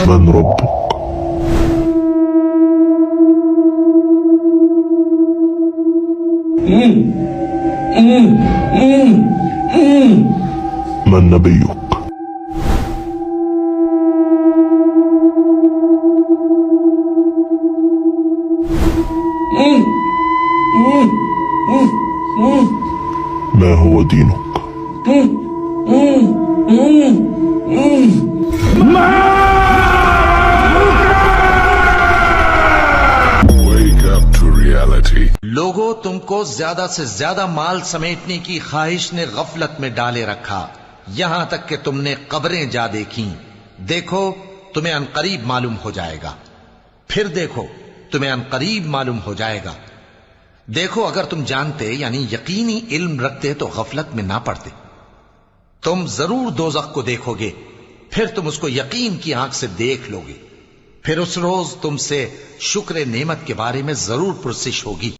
من ربك؟ من نبيك؟ ما هو دينك؟ Wake up to reality. لوگوں، تم کو زیادہ سے زیادہ مال سمیٹنے کی خواہش نے غفلت میں ڈالے رکھا، یہاں تک کہ تم نے قبریں جا دیکھیں۔ دیکھو تمہیں عنقریب معلوم ہو جائے گا، پھر دیکھو تمہیں عنقریب معلوم ہو جائے گا۔ دیکھو اگر تم جانتے یعنی یقینی علم رکھتے تو غفلت میں نہ پڑتے۔ تم ضرور دوزخ کو دیکھو گے، پھر تم اس کو یقین کی آنکھ سے دیکھ لو گے، پھر اس روز تم سے شکر نعمت کے بارے میں ضرور پرسش ہوگی۔